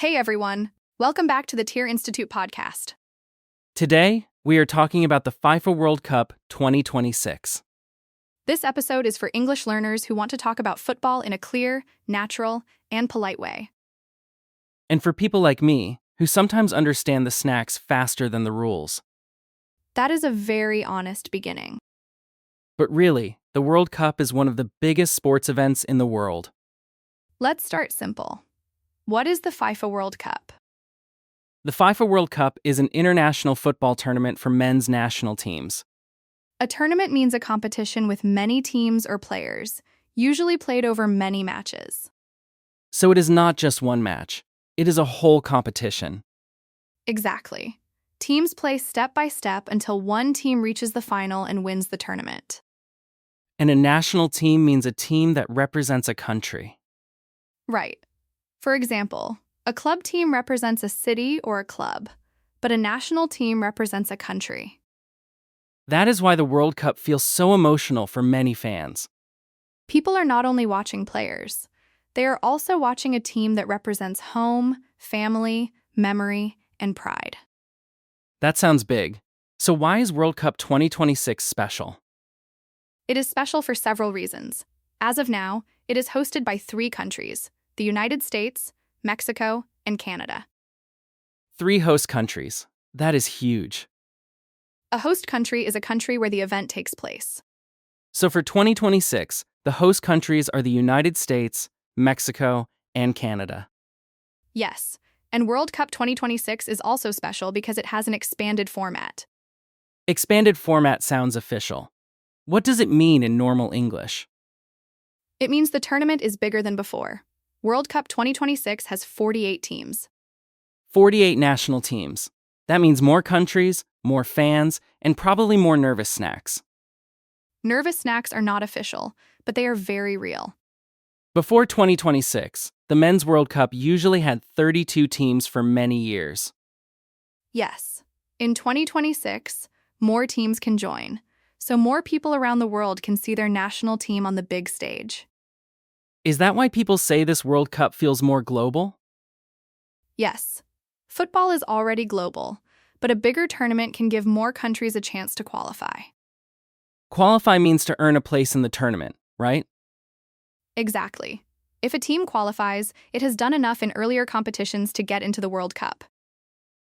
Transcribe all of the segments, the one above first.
Hey everyone, welcome back to the Tier Institute podcast. Today, we are talking about the FIFA World Cup 2026. This episode is for English learners who want to talk about football in a clear, natural, and polite way. And for people like me, who sometimes understand the snacks faster than the rules. That is a very honest beginning. But really, the World Cup is one of the biggest sports events in the world. Let's start simple. What is the FIFA World Cup? The FIFA World Cup is an international football tournament for men's national teams. A tournament means a competition with many teams or players, usually played over many matches. So it is not just one match, it is a whole competition. Exactly. Teams play step by step until one team reaches the final and wins the tournament. And a national team means a team that represents a country. Right. For example, a club team represents a city or a club, but a national team represents a country. That is why the World Cup feels so emotional for many fans. People are not only watching players, they are also watching a team that represents home, family, memory, and pride. That sounds big. So why is World Cup 2026 special? It is special for several reasons. As of now, it is hosted by 3 countries: the United States, Mexico, and Canada. 3 host countries. That is huge. A host country is a country where the event takes place. So for 2026, the host countries are the United States, Mexico, and Canada. Yes, and World Cup 2026 is also special because it has an expanded format. Expanded format sounds official. What does it mean in normal English? It means the tournament is bigger than before. World Cup 2026 has 48 teams. 48 national teams. That means more countries, more fans, and probably more nervous snacks. Nervous snacks are not official, but they are very real. Before 2026, the Men's World Cup usually had 32 teams for many years. Yes, in 2026, more teams can join, so more people around the world can see their national team on the big stage. Is that why people say this World Cup feels more global? Yes, football is already global, but a bigger tournament can give more countries a chance to qualify. Qualify means to earn a place in the tournament, right? Exactly. If a team qualifies, it has done enough in earlier competitions to get into the World Cup.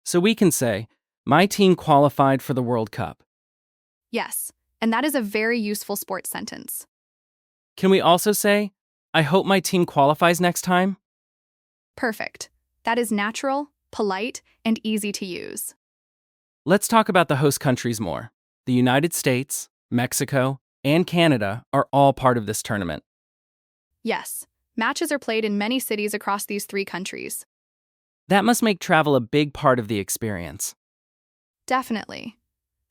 So we can say, my team qualified for the World Cup. Yes, and that is a very useful sports sentence. Can we also say, I hope my team qualifies next time? Perfect. That is natural, polite, and easy to use. Let's talk about the host countries more. The United States, Mexico, and Canada are all part of this tournament. Yes, matches are played in many cities across these 3 countries. That must make travel a big part of the experience. Definitely.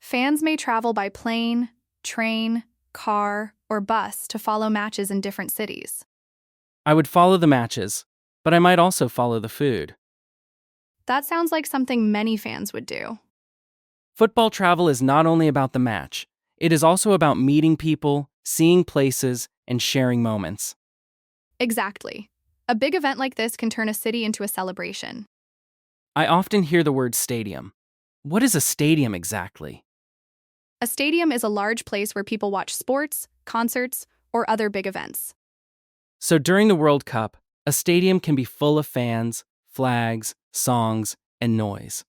Fans may travel by plane, train, car, or bus to follow matches in different cities. I would follow the matches, but I might also follow the food. That sounds like something many fans would do. Football travel is not only about the match, it is also about meeting people, seeing places, and sharing moments. Exactly. A big event like this can turn a city into a celebration. I often hear the word stadium. What is a stadium exactly? A stadium is a large place where people watch sports, concerts, or other big events. So during the World Cup, a stadium can be full of fans, flags, songs, and noise.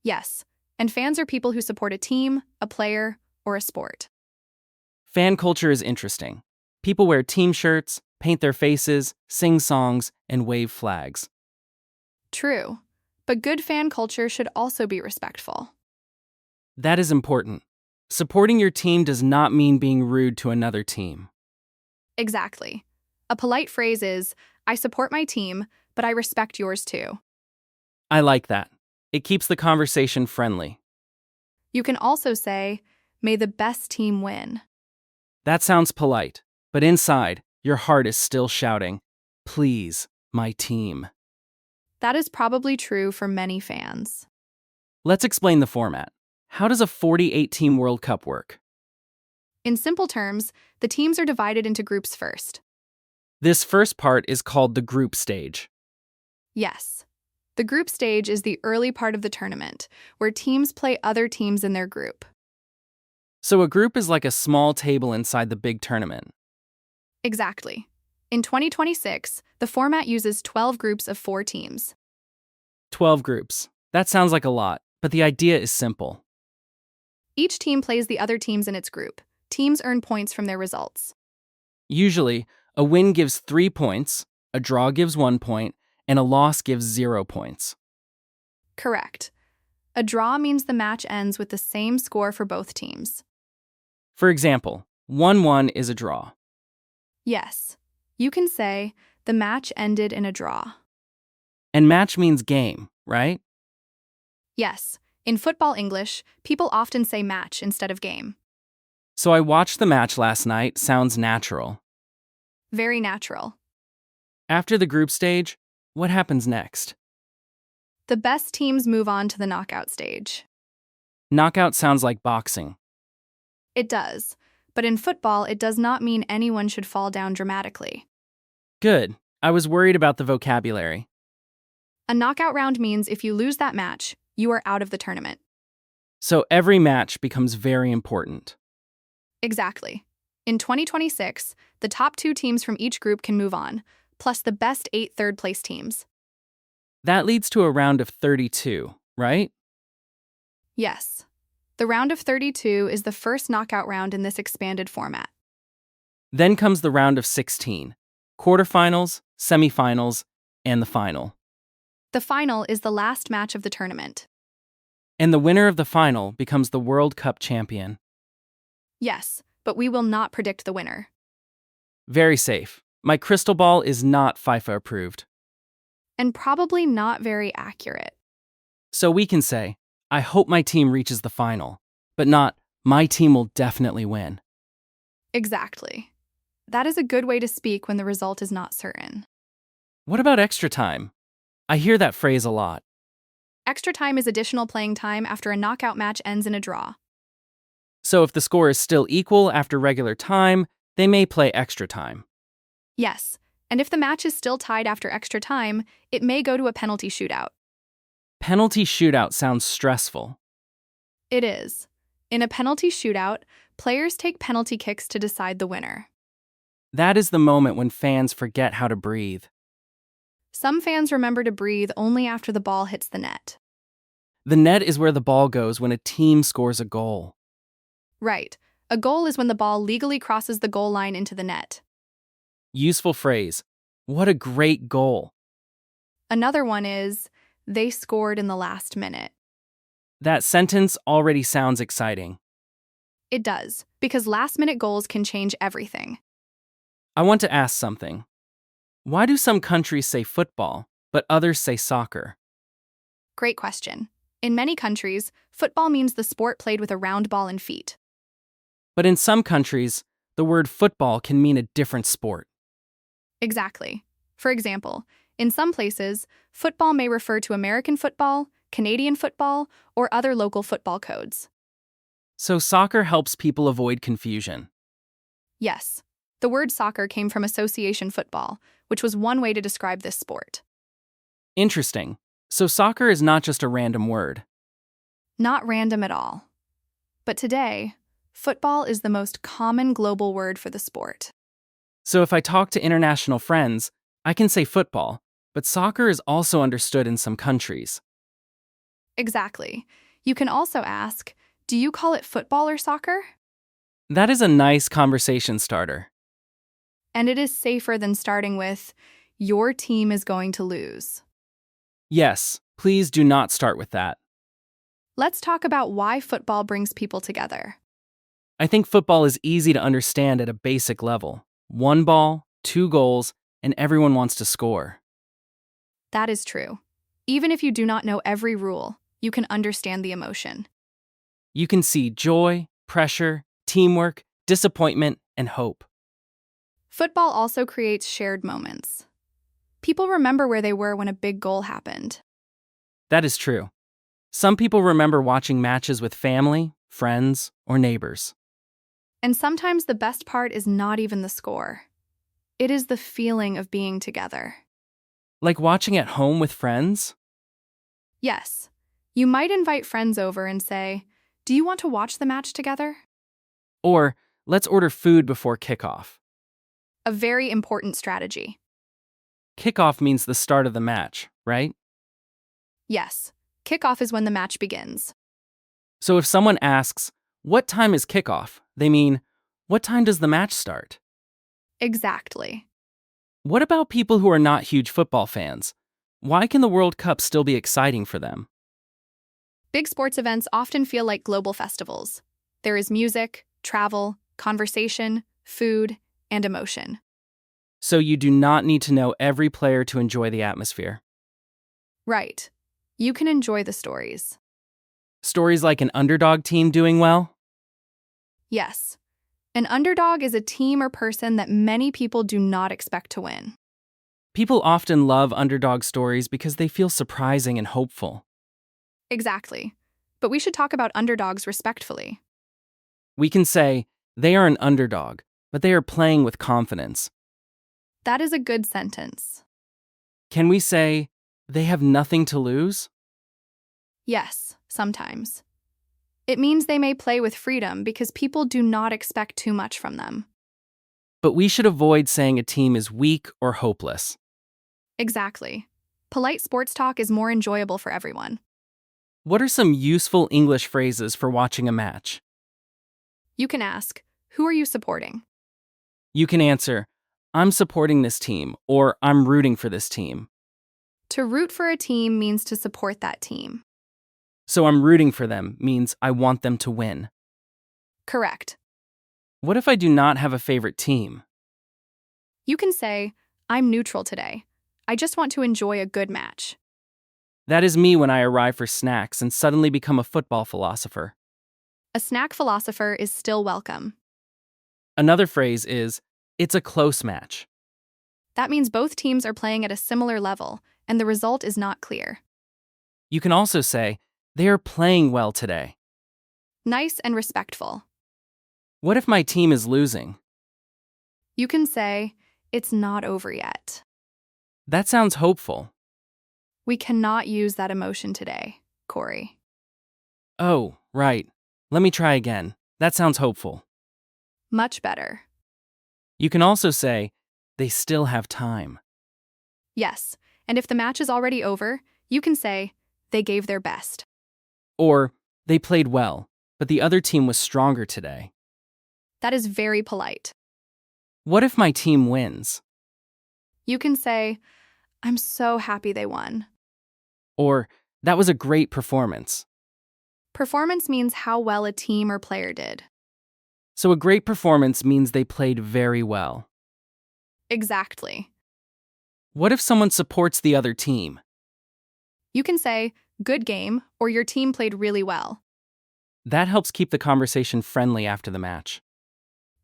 Yes, and fans are people who support a team, a player, or a sport. Fan culture is interesting. People wear team shirts, paint their faces, sing songs, and wave flags. True, but good fan culture should also be respectful. That is important. Supporting your team does not mean being rude to another team. Exactly. A polite phrase is, I support my team, but I respect yours too. I like that. It keeps the conversation friendly. You can also say, may the best team win. That sounds polite, but inside, your heart is still shouting, please, my team. That is probably true for many fans. Let's explain the format. How does a 48-team World Cup work? In simple terms, the teams are divided into groups first. This first part is called the group stage. Yes, The group stage is the early part of the tournament, where teams play other teams in their group. So a group is like a small table inside the big tournament. Exactly. In 2026, the format uses 12 groups of 4 teams. 12 groups. That sounds like a lot, but the idea is simple. Each team plays the other teams in its group. Teams earn points from their results. Usually, a win gives 3 points, a draw gives 1 point, and a loss gives 0 points. Correct. A draw means the match ends with the same score for both teams. For example, 1-1 is a draw. Yes, you can say, the match ended in a draw. And match means game, right? Yes, in football English, people often say match instead of game. So I watched the match last night sounds natural. Very natural. After the group stage, what happens next? The best teams move on to the knockout stage. Knockout sounds like boxing. It does, but in football, it does not mean anyone should fall down dramatically. Good. I was worried about the vocabulary. A knockout round means if you lose that match, you are out of the tournament. So every match becomes very important. Exactly. In 2026, the top 2 teams from each group can move on, plus the best 8 third-place teams. That leads to a round of 32, right? Yes. The round of 32 is the first knockout round in this expanded format. Then comes the round of 16, quarterfinals, semifinals, and the final. The final is the last match of the tournament. And the winner of the final becomes the World Cup champion. Yes, but we will not predict the winner. Very safe. My crystal ball is not FIFA approved. And probably not very accurate. So we can say, I hope my team reaches the final, but not, my team will definitely win. Exactly. That is a good way to speak when the result is not certain. What about extra time? I hear that phrase a lot. Extra time is additional playing time after a knockout match ends in a draw. So if the score is still equal after regular time, they may play extra time. Yes, and if the match is still tied after extra time, it may go to a penalty shootout. Penalty shootout sounds stressful. It is. In a penalty shootout, players take penalty kicks to decide the winner. That is the moment when fans forget how to breathe. Some fans remember to breathe only after the ball hits the net. The net is where the ball goes when a team scores a goal. Right. A goal is when the ball legally crosses the goal line into the net. Useful phrase. What a great goal. Another one is, they scored in the last minute. That sentence already sounds exciting. It does, because last-minute goals can change everything. I want to ask something. Why do some countries say football, but others say soccer? Great question. In many countries, football means the sport played with a round ball and feet. But in some countries, the word football can mean a different sport. Exactly. For example, in some places, football may refer to American football, Canadian football, or other local football codes. So soccer helps people avoid confusion. Yes, the word soccer came from association football, which was one way to describe this sport. Interesting. So soccer is not just a random word. Not random at all. But today, football is the most common global word for the sport. So if I talk to international friends, I can say football, but soccer is also understood in some countries. Exactly. You can also ask, do you call it football or soccer? That is a nice conversation starter. And it is safer than starting with, your team is going to lose. Yes, please do not start with that. Let's talk about why football brings people together. I think football is easy to understand at a basic level. 1 ball, 2 goals, and everyone wants to score. That is true. Even if you do not know every rule, you can understand the emotion. You can see joy, pressure, teamwork, disappointment, and hope. Football also creates shared moments. People remember where they were when a big goal happened. That is true. Some people remember watching matches with family, friends, or neighbors. And sometimes the best part is not even the score. It is the feeling of being together. Like watching at home with friends? Yes. You might invite friends over and say, "Do you want to watch the match together?" Or, let's order food before kickoff. A very important strategy. Kickoff means the start of the match, right? Yes. Kickoff is when the match begins. So if someone asks, what time is kickoff? They mean, what time does the match start? Exactly. What about people who are not huge football fans? Why can the World Cup still be exciting for them? Big sports events often feel like global festivals. There is music, travel, conversation, food, and emotion. So you do not need to know every player to enjoy the atmosphere. Right. You can enjoy the stories. Stories like an underdog team doing well? Yes. An underdog is a team or person that many people do not expect to win. People often love underdog stories because they feel surprising and hopeful. Exactly. But we should talk about underdogs respectfully. We can say, they are an underdog, but they are playing with confidence. That is a good sentence. Can we say, they have nothing to lose? Yes, sometimes. It means they may play with freedom because people do not expect too much from them. But we should avoid saying a team is weak or hopeless. Exactly. Polite sports talk is more enjoyable for everyone. What are some useful English phrases for watching a match? You can ask, "Who are you supporting?" You can answer, I'm supporting this team, or I'm rooting for this team. To root for a team means to support that team. So I'm rooting for them means I want them to win. Correct. What if I do not have a favorite team? You can say, "I'm neutral today. I just want to enjoy a good match." That is me when I arrive for snacks and suddenly become a football philosopher. A snack philosopher is still welcome. Another phrase is, it's a close match. That means both teams are playing at a similar level, and the result is not clear. You can also say, they are playing well today. Nice and respectful. What if my team is losing? You can say, "It's not over yet." That sounds hopeful. We cannot use that emotion today, Corey. Oh, right. Let me try again. That sounds hopeful. Much better. You can also say, they still have time. Yes, and if the match is already over, you can say, "They gave their best." Or, they played well, but the other team was stronger today. That is very polite. What if my team wins? You can say, "I'm so happy they won." Or, that was a great performance. Performance means how well a team or player did. So a great performance means they played very well. Exactly. What if someone supports the other team? You can say, "Good game," or "Your team played really well." That helps keep the conversation friendly after the match.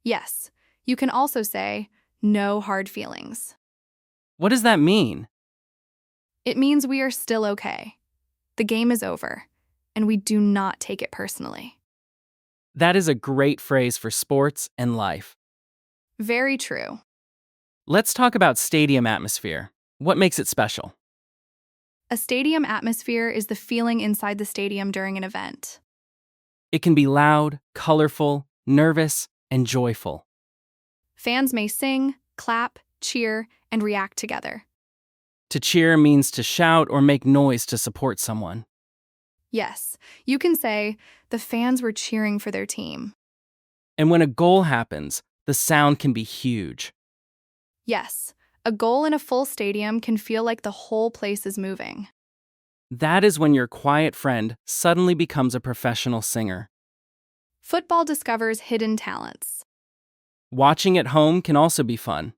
Yes. You can also say, "No hard feelings." What does that mean? It means we are still okay. The game is over, and we do not take it personally. That is a great phrase for sports and life. Very true. Let's talk about stadium atmosphere. What makes it special? A stadium atmosphere is the feeling inside the stadium during an event. It can be loud, colorful, nervous, and joyful. Fans may sing, clap, cheer, and react together. To cheer means to shout or make noise to support someone. Yes, you can say, "The fans were cheering for their team." And when a goal happens, the sound can be huge. Yes, a goal in a full stadium can feel like the whole place is moving. That is when your quiet friend suddenly becomes a professional singer. Football discovers hidden talents. Watching at home can also be fun.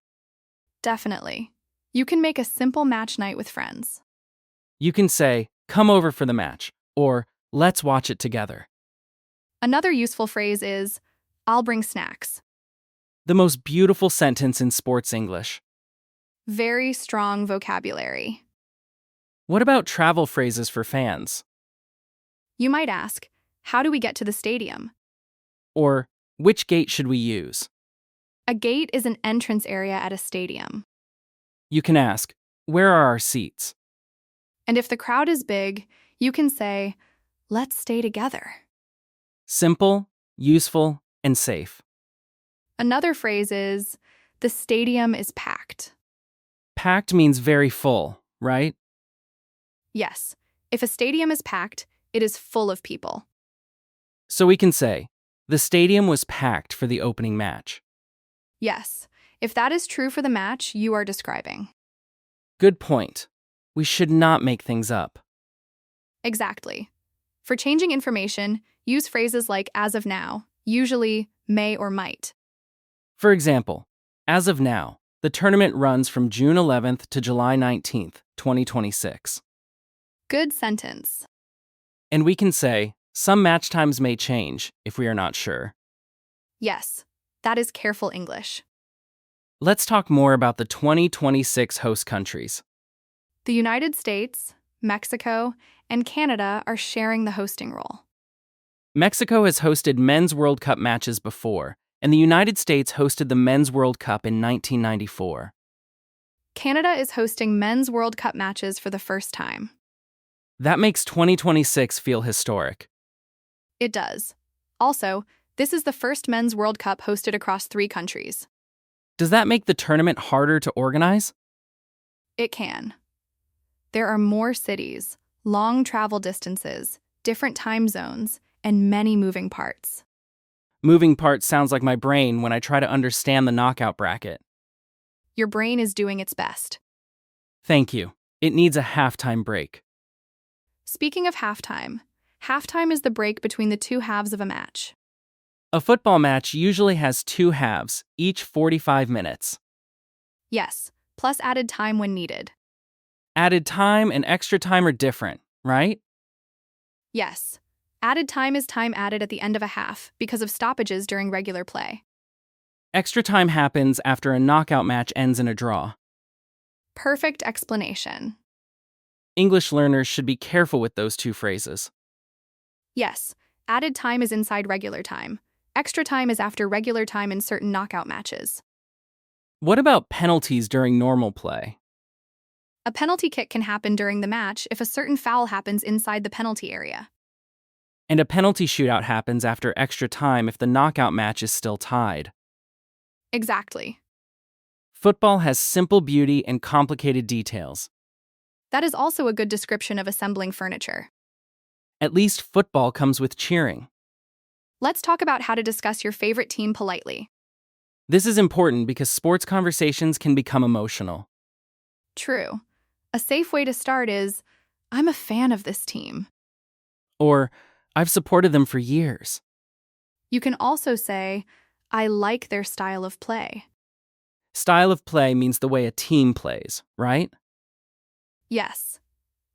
Definitely. You can make a simple match night with friends. You can say, come over for the match, or let's watch it together. Another useful phrase is, "I'll bring snacks." The most beautiful sentence in sports English. Very strong vocabulary. What about travel phrases for fans? You might ask, "How do we get to the stadium?" Or, which gate should we use? A gate is an entrance area at a stadium. You can ask, where are our seats? And if the crowd is big, you can say, let's stay together. Simple, useful, and safe. Another phrase is, the stadium is packed. Packed means very full, right? Yes, if a stadium is packed, it is full of people. So we can say, the stadium was packed for the opening match. Yes, if that is true for the match you are describing. Good point. We should not make things up. Exactly. For changing information, use phrases like as of now, usually may or might. For example, as of now, the tournament runs from June 11th to July 19th, 2026. Good sentence. And we can say, some match times may change if we are not sure. Yes, that is careful English. Let's talk more about the 2026 host countries. The United States, Mexico, and Canada are sharing the hosting role. Mexico has hosted Men's World Cup matches before, and the United States hosted the Men's World Cup in 1994. Canada is hosting Men's World Cup matches for the first time. That makes 2026 feel historic. It does. Also, this is the first Men's World Cup hosted across 3 countries. Does that make the tournament harder to organize? It can. There are more cities, long travel distances, different time zones, and many moving parts. Moving parts sounds like my brain when I try to understand the knockout bracket. Your brain is doing its best. Thank you. It needs a halftime break. Speaking of halftime is the break between the 2 halves of a match. A football match usually has 2 halves, each 45 minutes. Yes, plus added time when needed. Added time and extra time are different, right? Yes, added time is time added at the end of a half because of stoppages during regular play. Extra time happens after a knockout match ends in a draw. Perfect explanation. English learners should be careful with those 2 phrases. Yes, added time is inside regular time. Extra time is after regular time in certain knockout matches. What about penalties during normal play? A penalty kick can happen during the match if a certain foul happens inside the penalty area. And a penalty shootout happens after extra time if the knockout match is still tied. Exactly. Football has simple beauty and complicated details. That is also a good description of assembling furniture. At least football comes with cheering. Let's talk about how to discuss your favorite team politely. This is important because sports conversations can become emotional. True. A safe way to start is, I'm a fan of this team. Or, I've supported them for years. You can also say, I like their style of play. Style of play means the way a team plays, right? Yes.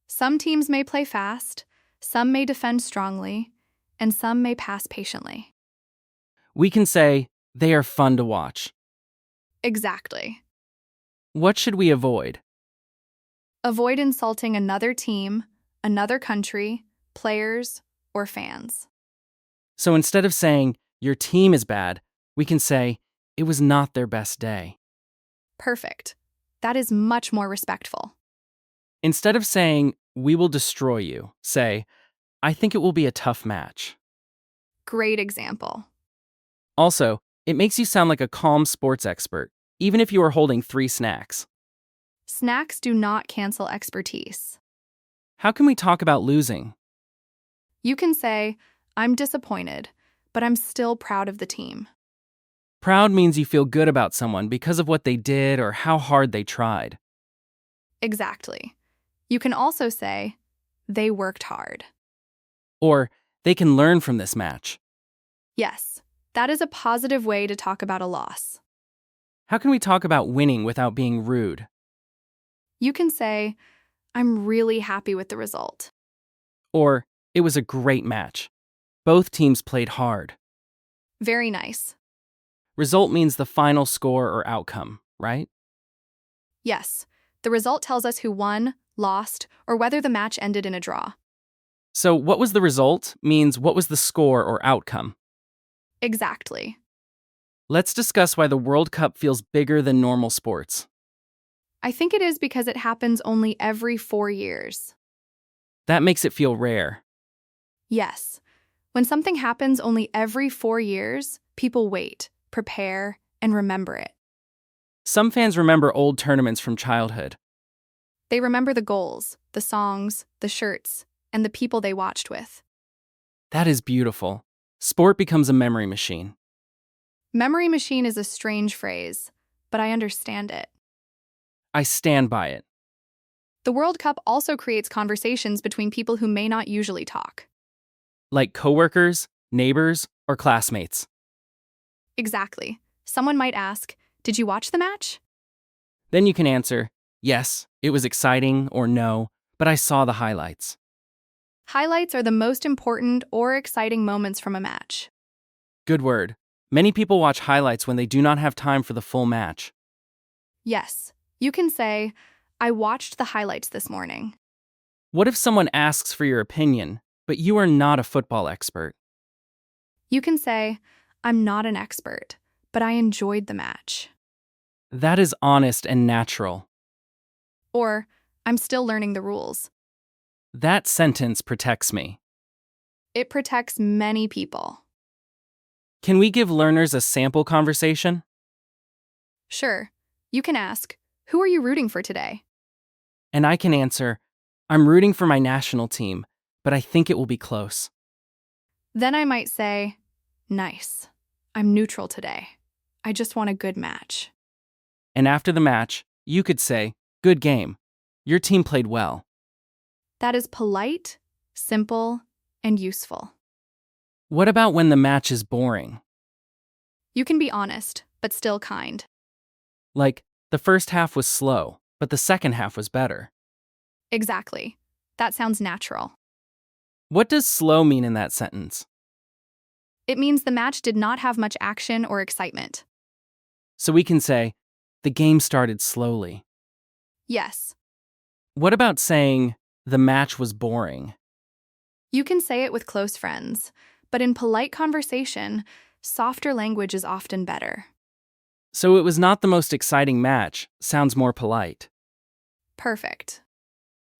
Some teams may play fast, some may defend strongly, and some may pass patiently. We can say, they are fun to watch. Exactly. What should we avoid? Avoid insulting another team, another country, players, or fans. So instead of saying, your team is bad, we can say, it was not their best day. Perfect. That is much more respectful. Instead of saying, we will destroy you, say, I think it will be a tough match. Great example. Also, it makes you sound like a calm sports expert, even if you are holding 3 snacks. Snacks do not cancel expertise. How can we talk about losing? You can say, I'm disappointed, but I'm still proud of the team. Proud means you feel good about someone because of what they did or how hard they tried. Exactly. You can also say, they worked hard. Or, they can learn from this match. Yes, that is a positive way to talk about a loss. How can we talk about winning without being rude? You can say, I'm really happy with the result. Or, it was a great match. Both teams played hard. Very nice. Result means the final score or outcome, right? Yes, the result tells us who won, lost, or whether the match ended in a draw. So, what was the result means what was the score or outcome. Exactly. Let's discuss why the World Cup feels bigger than normal sports. I think it is because it happens only every 4 years. That makes it feel rare. Yes. When something happens only every 4 years, people wait, prepare, and remember it. Some fans remember old tournaments from childhood. They remember the goals, the songs, the shirts, and the people they watched with. That is beautiful. Sport becomes a memory machine. Memory machine is a strange phrase, but I understand it. I stand by it. The World Cup also creates conversations between people who may not usually talk. Like coworkers, neighbors, or classmates. Exactly. Someone might ask, "Did you watch the match?" Then you can answer, yes, it was exciting, or no, but I saw the highlights. Highlights are the most important or exciting moments from a match. Good word. Many people watch highlights when they do not have time for the full match. Yes, you can say, "I watched the highlights this morning." What if someone asks for your opinion, but you are not a football expert? You can say, "I'm not an expert, but I enjoyed the match." That is honest and natural. Or, "I'm still learning the rules." That sentence protects me. It protects many people. Can we give learners a sample conversation? Sure, you can ask, "Who are you rooting for today?" And I can answer, I'm rooting for my national team, but I think it will be close. Then I might say, "Nice. I'm neutral today. I just want a good match." And after the match, you could say, good game. Your team played well. That is polite, simple, and useful. What about when the match is boring? You can be honest, but still kind. Like, the first half was slow, but the second half was better. Exactly. That sounds natural. What does slow mean in that sentence? It means the match did not have much action or excitement. So we can say, the game started slowly. Yes, What about saying, the match was boring? you can say it with close friends, but in polite conversation, softer language is often better. So it was not the most exciting match, sounds more polite. Perfect.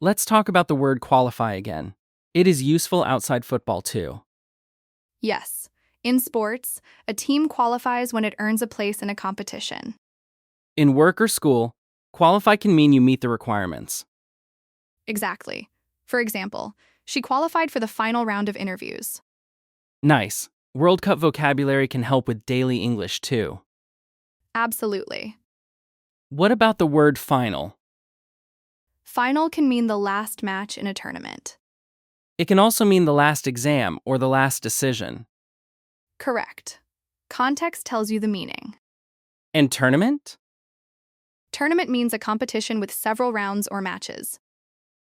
Let's talk about the word qualify again. It is useful outside football too. Yes, in sports, a team qualifies when it earns a place in a competition. In work or school, qualify can mean you meet the requirements. Exactly. For example, she qualified for the final round of interviews. Nice. World Cup vocabulary can help with daily English too. Absolutely. What about the word final? Final can mean the last match in a tournament. It can also mean the last exam or the last decision. Correct. Context tells you the meaning. And tournament? Tournament means a competition with several rounds or matches.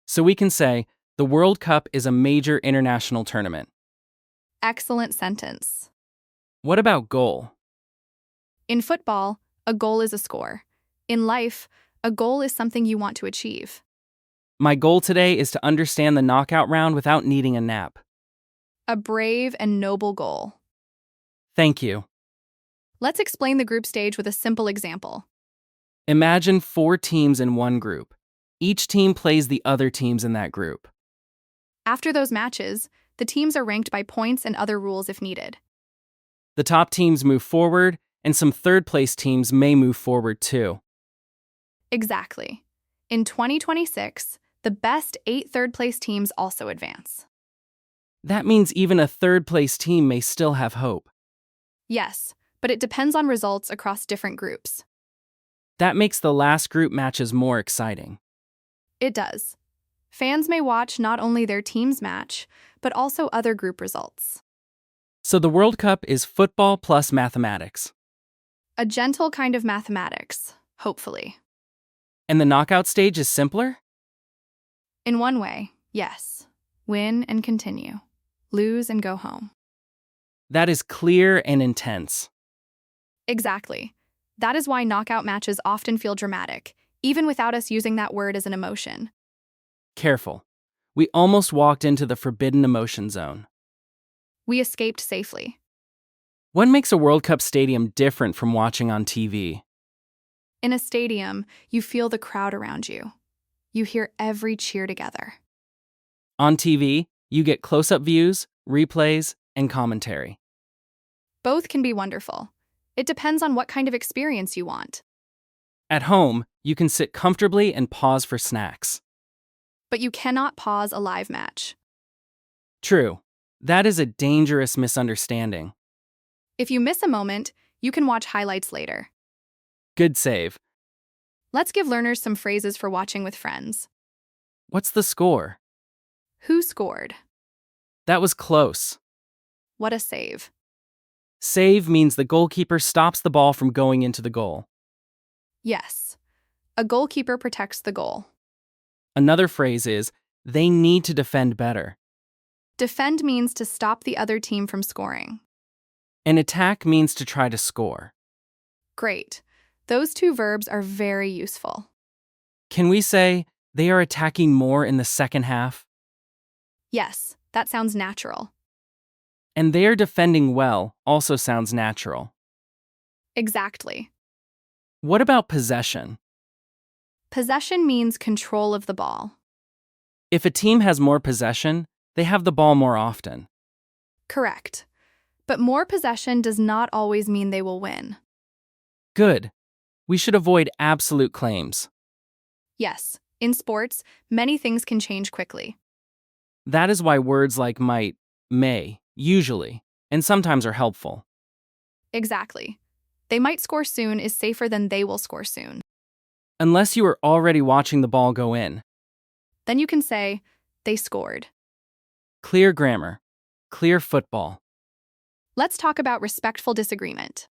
So we can say, the World Cup is a major international tournament. Excellent sentence. What about goal? In football, a goal is a score. In life, a goal is something you want to achieve. My goal today is to understand the knockout round without needing a nap. A brave and noble goal. Thank you. Let's explain the group stage with a simple example. Imagine 4 teams in one group. Each team plays the other teams in that group. After those matches, the teams are ranked by points and other rules if needed. The top teams move forward, and some third-place teams may move forward too. Exactly. In 2026, the best 8 third-place teams also advance. That means even a third-place team may still have hope. Yes, but it depends on results across different groups. That makes the last group matches more exciting. It does. Fans may watch not only their team's match, but also other group results. So the World Cup is football plus mathematics. A gentle kind of mathematics, hopefully. And the knockout stage is simpler? In one way, yes. Win and continue. Lose and go home. That is clear and intense. Exactly. That is why knockout matches often feel dramatic, even without us using that word as an emotion. Careful. We almost walked into the forbidden emotion zone. We escaped safely. What makes a World Cup stadium different from watching on TV? In a stadium, you feel the crowd around you. You hear every cheer together. On TV, you get close-up views, replays, and commentary. Both can be wonderful. It depends on what kind of experience you want. At home, you can sit comfortably and pause for snacks. But you cannot pause a live match. True. That is a dangerous misunderstanding. If you miss a moment, you can watch highlights later. Good save. Let's give learners some phrases for watching with friends. What's the score? Who scored? That was close. What a save. Save means the goalkeeper stops the ball from going into the goal. Yes. A goalkeeper protects the goal. Another phrase is, they need to defend better. Defend means to stop the other team from scoring. An attack means to try to score. Great. Those two verbs are very useful. Can we say, they are attacking more in the second half? Yes, that sounds natural. And they are defending well also sounds natural. Exactly. What about possession? Possession means control of the ball. If a team has more possession, they have the ball more often. Correct. But more possession does not always mean they will win. Good. We should avoid absolute claims. Yes, in sports, many things can change quickly. That is why words like might, may, usually, and sometimes are helpful. Exactly. They might score soon is safer than they will score soon. Unless you are already watching the ball go in. Then you can say, they scored. Clear grammar. Clear football. Let's talk about respectful disagreement.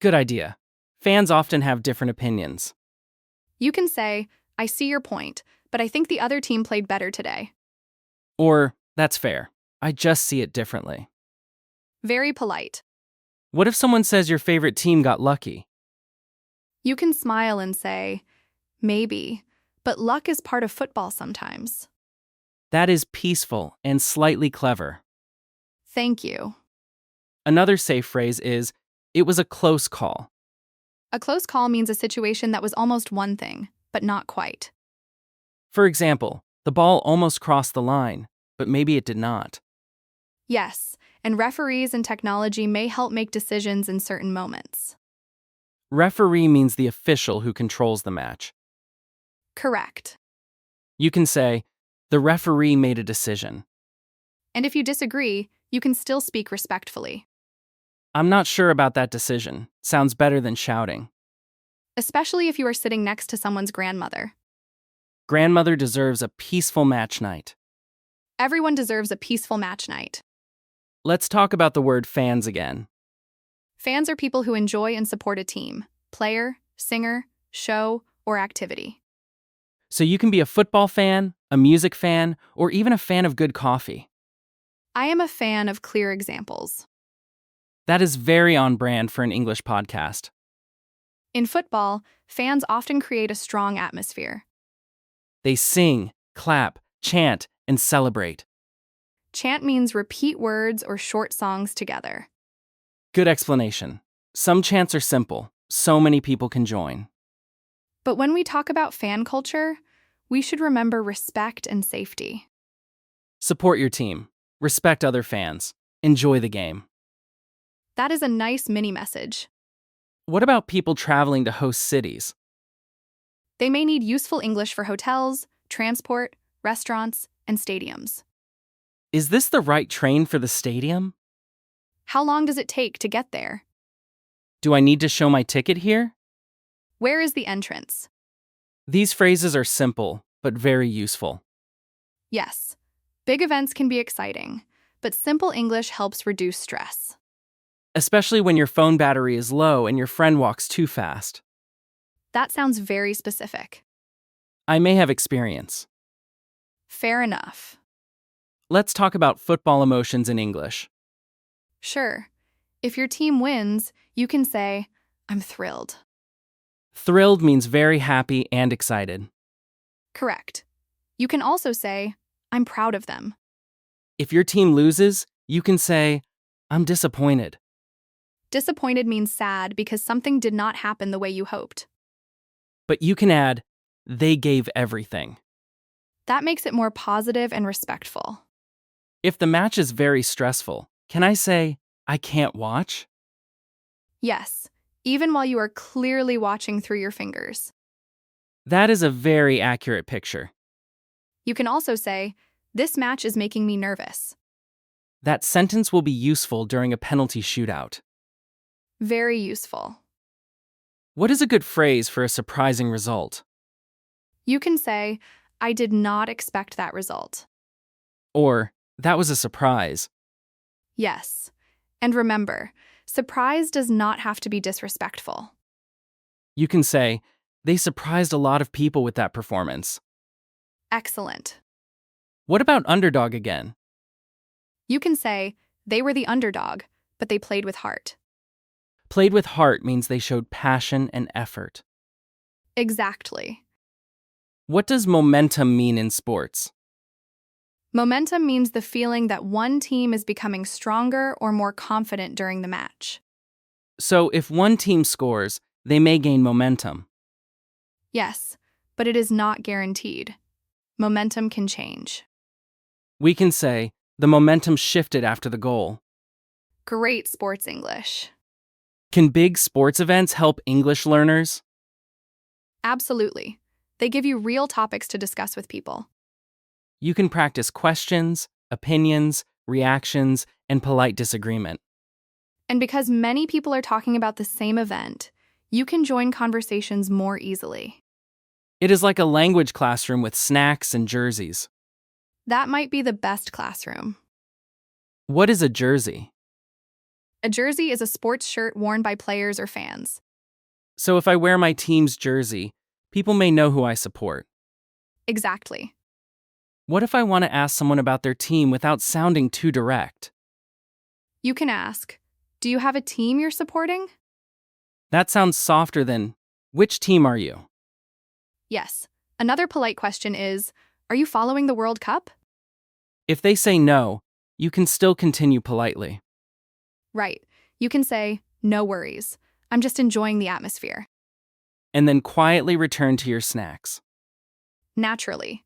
Good idea. Fans often have different opinions. You can say, I see your point, but I think the other team played better today. Or, that's fair. I just see it differently. Very polite. What if someone says your favorite team got lucky? You can smile and say, maybe, but luck is part of football sometimes. That is peaceful and slightly clever. Thank you. Another safe phrase is, it was a close call. A close call means a situation that was almost one thing, but not quite. For example, the ball almost crossed the line, but maybe it did not. Yes, and referees and technology may help make decisions in certain moments. Referee means the official who controls the match. Correct. You can say, the referee made a decision. And if you disagree, you can still speak respectfully. I'm not sure about that decision. Sounds better than shouting. Especially if you are sitting next to someone's grandmother. Grandmother deserves a peaceful match night. Everyone deserves a peaceful match night. Let's talk about the word fans again. Fans are people who enjoy and support a team, player, singer, show, or activity. So you can be a football fan, a music fan, or even a fan of good coffee. I am a fan of clear examples. That is very on brand for an English podcast. In football, fans often create a strong atmosphere. They sing, clap, chant, and celebrate. Chant means repeat words or short songs together. Good explanation. Some chants are simple, so many people can join. But when we talk about fan culture, we should remember respect and safety. Support your team. Respect other fans. Enjoy the game. That is a nice mini message. What about people traveling to host cities? They may need useful English for hotels, transport, restaurants, and stadiums. Is this the right train for the stadium? How long does it take to get there? Do I need to show my ticket here? Where is the entrance? These phrases are simple, but very useful. Yes, big events can be exciting, but simple English helps reduce stress. Especially when your phone battery is low and your friend walks too fast. That sounds very specific. I may have experience. Fair enough. Let's talk about football emotions in English. Sure. If your team wins, you can say, I'm thrilled. Thrilled means very happy and excited. Correct. You can also say, I'm proud of them. If your team loses, you can say, I'm disappointed. Disappointed means sad because something did not happen the way you hoped. But you can add, they gave everything. That makes it more positive and respectful. If the match is very stressful, can I say, I can't watch? Yes, even while you are clearly watching through your fingers. That is a very accurate picture. You can also say, this match is making me nervous. That sentence will be useful during a penalty shootout. Very useful. What is a good phrase for a surprising result? You can say, I did not expect that result. Or, that was a surprise. Yes. And remember, surprise does not have to be disrespectful. You can say, they surprised a lot of people with that performance. Excellent. What about underdog again? You can say, they were the underdog, but they played with heart. Played with heart means they showed passion and effort. Exactly. What does momentum mean in sports? Momentum means the feeling that one team is becoming stronger or more confident during the match. So, if one team scores, they may gain momentum. Yes, but it is not guaranteed. Momentum can change. We can say, the momentum shifted after the goal. Great sports English. Can big sports events help English learners? Absolutely. They give you real topics to discuss with people. You can practice questions, opinions, reactions, and polite disagreement. And because many people are talking about the same event, you can join conversations more easily. It is like a language classroom with snacks and jerseys. That might be the best classroom. What is a jersey? A jersey is a sports shirt worn by players or fans. So if I wear my team's jersey, people may know who I support. Exactly. What if I want to ask someone about their team without sounding too direct? You can ask, do you have a team you're supporting? That sounds softer than, which team are you? Yes. Another polite question is, are you following the World Cup? If they say no, you can still continue politely. Right. You can say, no worries. I'm just enjoying the atmosphere. And then quietly return to your snacks. Naturally.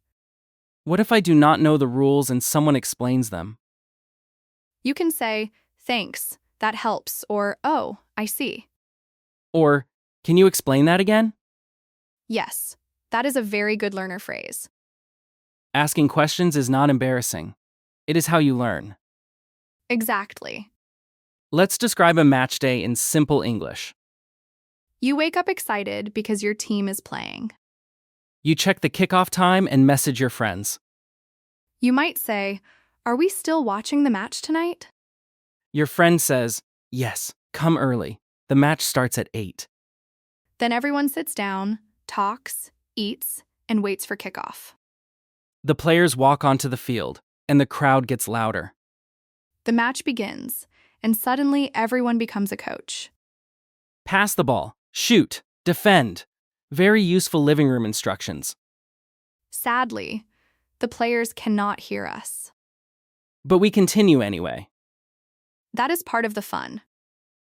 What if I do not know the rules and someone explains them? You can say, thanks, that helps, or oh, I see. Or, can you explain that again? Yes, that is a very good learner phrase. Asking questions is not embarrassing. It is how you learn. Exactly. Let's describe a match day in simple English. You wake up excited because your team is playing. You check the kickoff time and message your friends. You might say, are we still watching the match tonight? Your friend says, yes, come early. The match starts at 8. Then everyone sits down, talks, eats, and waits for kickoff. The players walk onto the field, and the crowd gets louder. The match begins, and suddenly everyone becomes a coach. Pass the ball, shoot, defend. Very useful living room instructions. Sadly, the players cannot hear us. But we continue anyway. That is part of the fun.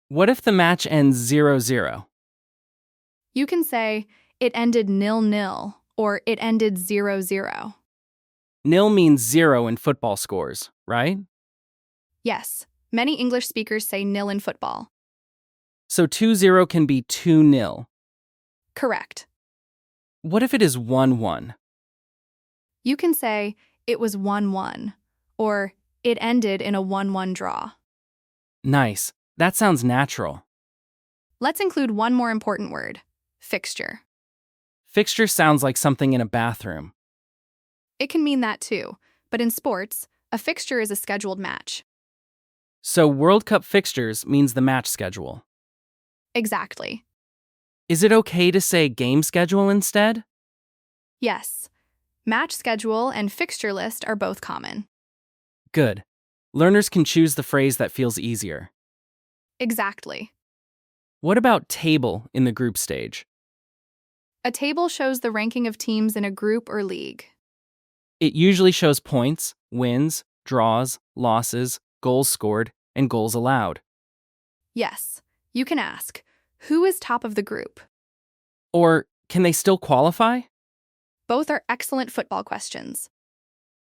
What if the match ends 0-0? You can say, it ended 0-0, or it ended 0-0. Nil means 0 in football scores, right? Yes, many English speakers say nil in football. So 2-0 can be 2-0. Correct. What if it is 1-1? You can say, it was 1-1, or it ended in a 1-1 draw. Nice. That sounds natural. Let's include one more important word, fixture. Fixture sounds like something in a bathroom. It can mean that too, but in sports, a fixture is a scheduled match. So World Cup fixtures means the match schedule. Exactly. Is it okay to say game schedule instead? Yes. Match schedule and fixture list are both common. Good. Learners can choose the phrase that feels easier. Exactly. What about table in the group stage? A table shows the ranking of teams in a group or league. It usually shows points, wins, draws, losses, goals scored, and goals allowed. Yes, you can ask, who is top of the group? Or, can they still qualify? Both are excellent football questions.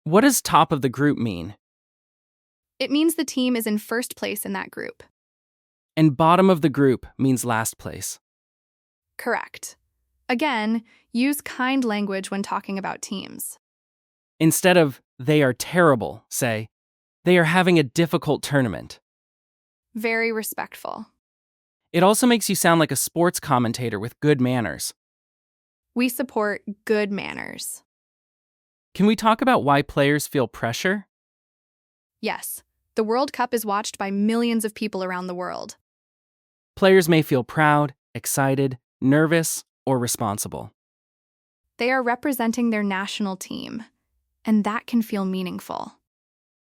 What does top of the group mean? It means the team is in first place in that group. And bottom of the group means last place. Correct. Again, use kind language when talking about teams. Instead of, they are terrible, say, they are having a difficult tournament. Very respectful. It also makes you sound like a sports commentator with good manners. We support good manners. Can we talk about why players feel pressure? Yes, the World Cup is watched by millions of people around the world. Players may feel proud, excited, nervous, or responsible. They are representing their national team, and that can feel meaningful.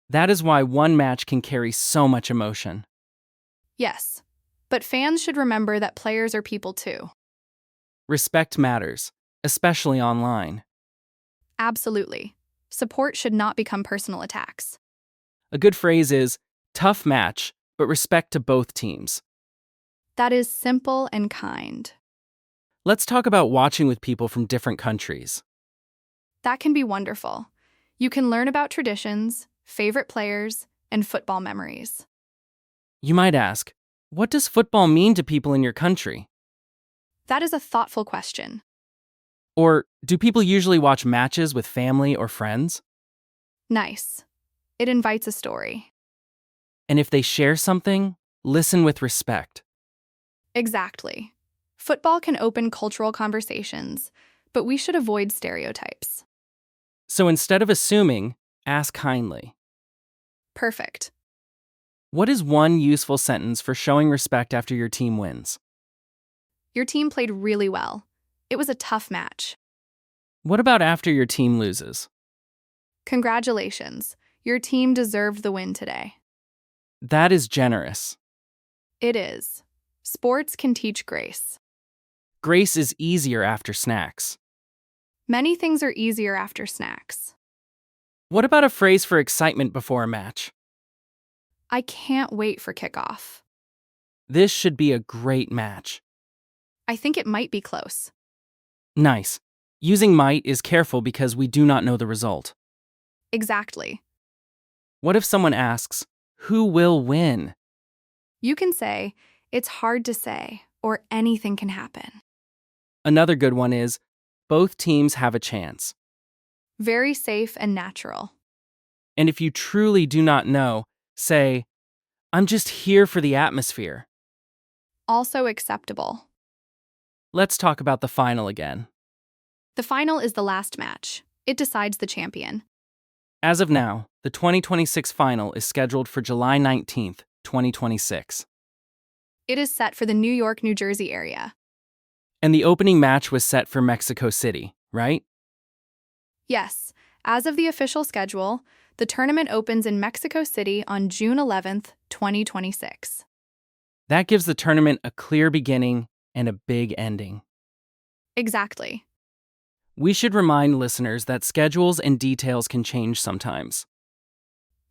That is why one match can carry so much emotion. Yes, but fans should remember that players are people too. Respect matters, especially online. Absolutely. Support should not become personal attacks. A good phrase is, tough match, but respect to both teams. That is simple and kind. Let's talk about watching with people from different countries. That can be wonderful. You can learn about traditions, favorite players, and football memories. You might ask, what does football mean to people in your country? That is a thoughtful question. Or do people usually watch matches with family or friends? Nice. It invites a story. And if they share something, listen with respect. Exactly. Football can open cultural conversations, but we should avoid stereotypes. So instead of assuming, ask kindly. Perfect. What is one useful sentence for showing respect after your team wins? Your team played really well. It was a tough match. What about after your team loses? Congratulations. Your team deserved the win today. That is generous. It is. Sports can teach grace. Grace is easier after snacks. Many things are easier after snacks. What about a phrase for excitement before a match? I can't wait for kickoff. This should be a great match. I think it might be close. Nice. Using might is careful because we do not know the result. Exactly. What if someone asks, who will win? You can say, it's hard to say, or anything can happen. Another good one is, both teams have a chance. Very safe and natural. And if you truly do not know, say, I'm just here for the atmosphere. Also acceptable. Let's talk about the final again. The final is the last match. It decides the champion. As of now, the 2026 final is scheduled for July 19th, 2026. It is set for the New York, New Jersey area. And the opening match was set for Mexico City, right? Yes, as of the official schedule, the tournament opens in Mexico City on June 11th, 2026. That gives the tournament a clear beginning and a big ending. Exactly. We should remind listeners that schedules and details can change sometimes.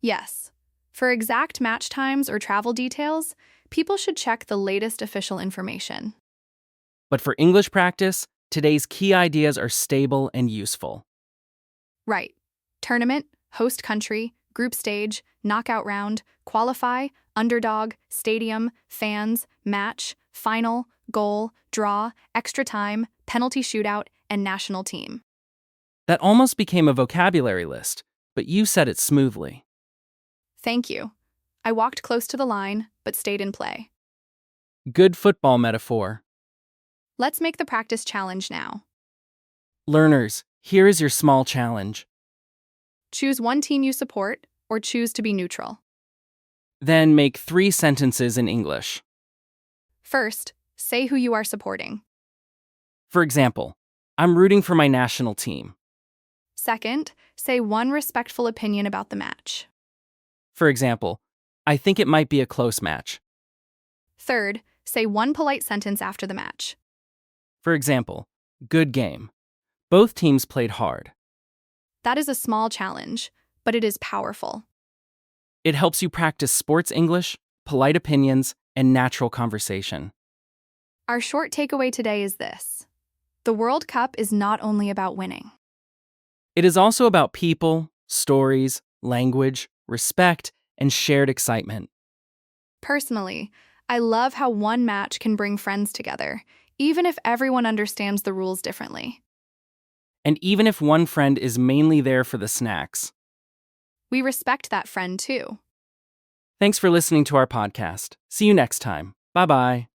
Yes. For exact match times or travel details, people should check the latest official information. But for English practice, today's key ideas are stable and useful. Right. Tournament, host country, group stage, knockout round, qualify, underdog, stadium, fans, match, final, goal, draw, extra time, penalty shootout, and national team. That almost became a vocabulary list, but you said it smoothly. Thank you. I walked close to the line, but stayed in play. Good football metaphor. Let's make the practice challenge now. Learners, here is your small challenge. Choose one team you support, or choose to be neutral. Then make 3 sentences in English. First, say who you are supporting. For example, I'm rooting for my national team. Second, say one respectful opinion about the match. For example, I think it might be a close match. Third, say one polite sentence after the match. For example, good game. Both teams played hard. That is a small challenge, but it is powerful. It helps you practice sports English, polite opinions, and natural conversation. Our short takeaway today is this. The World Cup is not only about winning. It is also about people, stories, language, respect, and shared excitement. Personally, I love how one match can bring friends together, even if everyone understands the rules differently. And even if one friend is mainly there for the snacks. We respect that friend too. Thanks for listening to our podcast. See you next time. Bye-bye.